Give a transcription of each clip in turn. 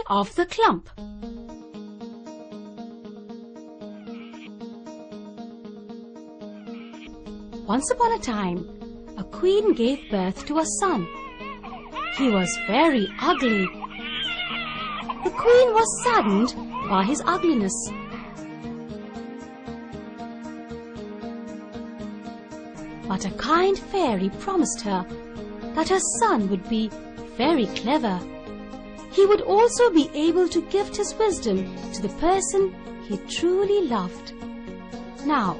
of the Clump. Once upon a time, a queen gave birth to a son. He was very ugly. The queen was saddened by his ugliness. But a kind fairy promised her that her son would be very clever. He would also be able to gift his wisdom to the person he truly loved. Now,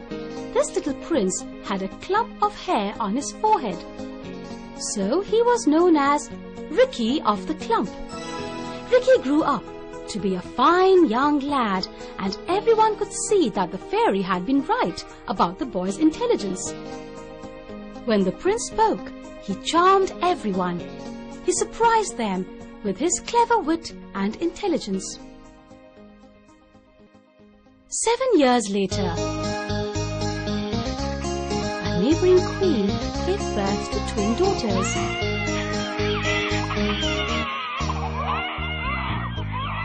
this little prince had a clump of hair on his forehead, so he was known as Ricky of the Clump. Ricky grew up to be a fine young lad, and everyone could see that the fairy had been right about the boy's intelligence. When the prince spoke, he charmed everyone. He surprised them with his clever wit and intelligence. 7 years later, a neighboring queen gave birth to twin daughters.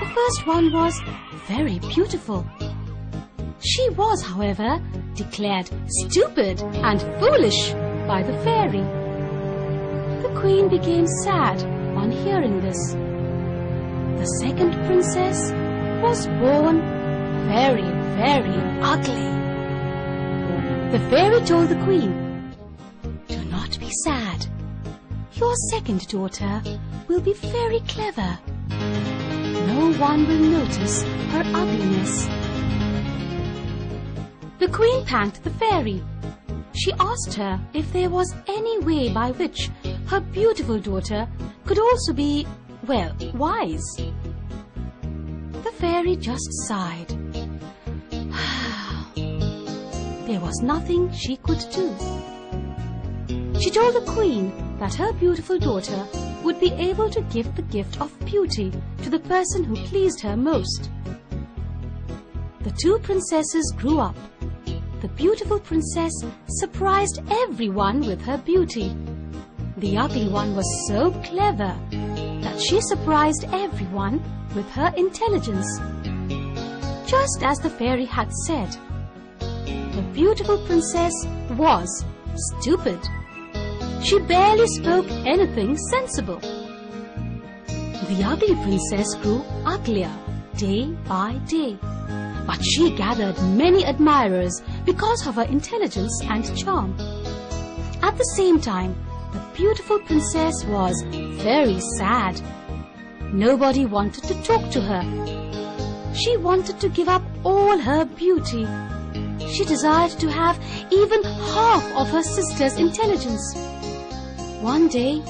The first one was very beautiful. She was, however, declared stupid and foolish by the fairy. The queen became sad on hearing this. The second princess was born very, very ugly. The fairy told the queen, "Do not be sad. Your second daughter will be very clever. No one will notice her ugliness." The queen thanked the fairy. She asked her if there was any way by which her beautiful daughter could also be, well, wise. The fairy just sighed. There was nothing she could do. She told the queen that her beautiful daughter would be able to give the gift of beauty to the person who pleased her most. The two princesses grew up. The beautiful princess surprised everyone with her beauty. The ugly one was so clever that she surprised everyone with her intelligence. Just as the fairy had said, the beautiful princess was stupid. She barely spoke anything sensible. The ugly princess grew uglier day by day, but she gathered many admirers because of her intelligence and charm. At the same time, the beautiful princess was very sad. Nobody wanted to talk to her. She wanted to give up all her beauty. She desired to have even half of her sister's intelligence. One day,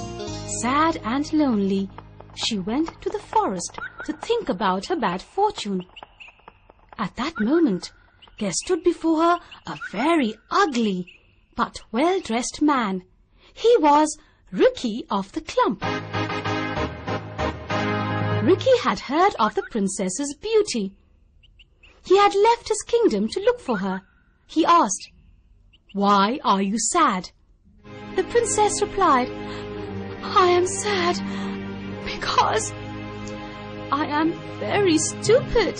sad and lonely, she went to the forest to think about her bad fortune. At that moment, there stood before her a very ugly but well-dressed man. He was Ricky of the Clump. Ricky had heard of the princess's beauty. He had left his kingdom to look for her. He asked, "Why are you sad?" The princess replied, "I am sad because I am very stupid."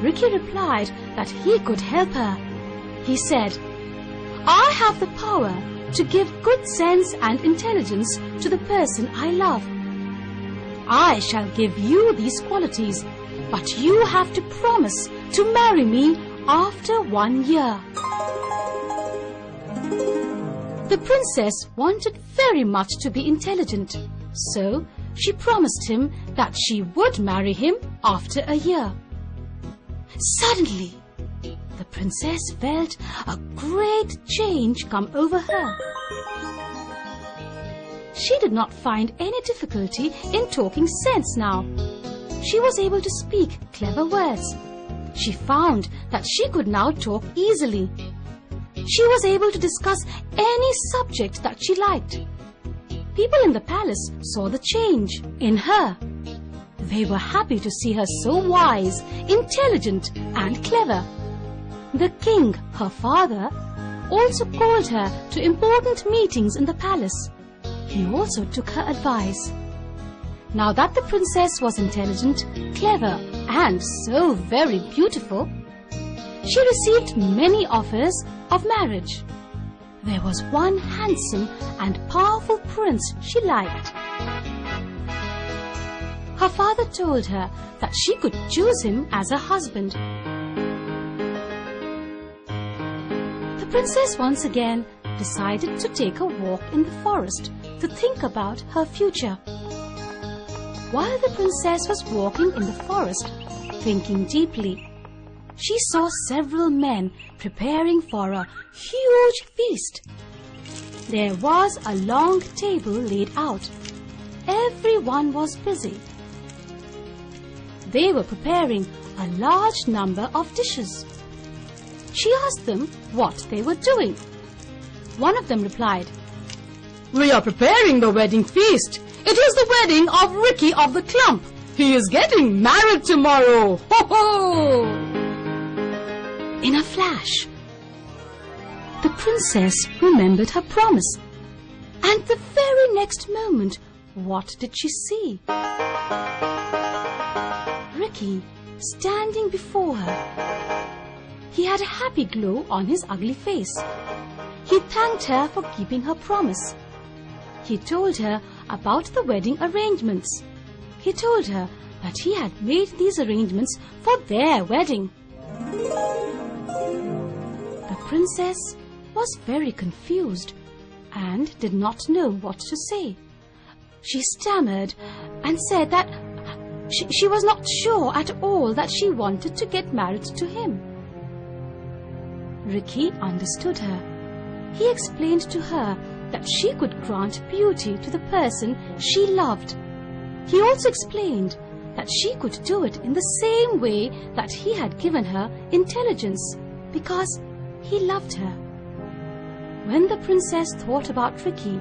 Ricky replied that he could help her. He said, "I have the power to give good sense and intelligence to the person I love. I shall give you these qualities, but you have to promise to marry me after 1 year." The princess wanted very much to be intelligent, so she promised him that she would marry him after a year. Suddenly, the princess felt a great change come over her. She did not find any difficulty in talking sense now. She was able to speak clever words. She found that she could now talk easily. She was able to discuss any subject that she liked. People in the palace saw the change in her. They were happy to see her so wise, intelligent, and clever. The king, her father, also called her to important meetings in the palace. He also took her advice. Now that the princess was intelligent, clever, and so very beautiful, she received many offers of marriage. There was one handsome and powerful prince she liked. Her father told her that she could choose him as her husband. The princess once again decided to take a walk in the forest to think about her future. While the princess was walking in the forest, thinking deeply, she saw several men preparing for a huge feast. There was a long table laid out. Everyone was busy. They were preparing a large number of dishes. She asked them what they were doing. One of them replied, "We are preparing the wedding feast. It is the wedding of Ricky of the Clump. He is getting married tomorrow. Ho ho!" In a flash, the princess remembered her promise. And the very next moment, what did she see? Ricky standing before her. He had a happy glow on his ugly face. He thanked her for keeping her promise. He told her about the wedding arrangements. He told her that he had made these arrangements for their wedding. The princess was very confused and did not know what to say. She stammered and said that she was not sure at all that she wanted to get married to him. Ricky understood her. He explained to her that she could grant beauty to the person she loved. He also explained that she could do it in the same way that he had given her intelligence, because he loved her. When the princess thought about Ricky,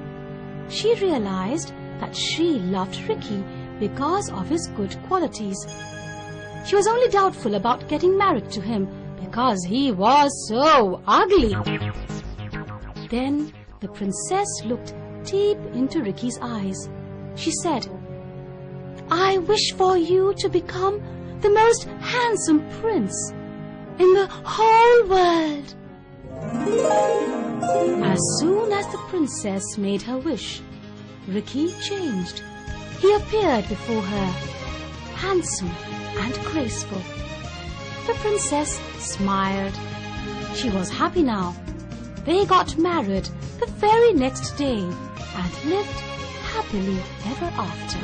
she realized that she loved Ricky because of his good qualities. She was only doubtful about getting married to him because he was so ugly. Then the princess looked deep into Ricky's eyes. She said, "I wish for you to become the most handsome prince in the whole world." As soon as the princess made her wish, Ricky changed. He appeared before her, handsome and graceful. The princess smiled. She was happy now. They got married the very next day and lived happily ever after.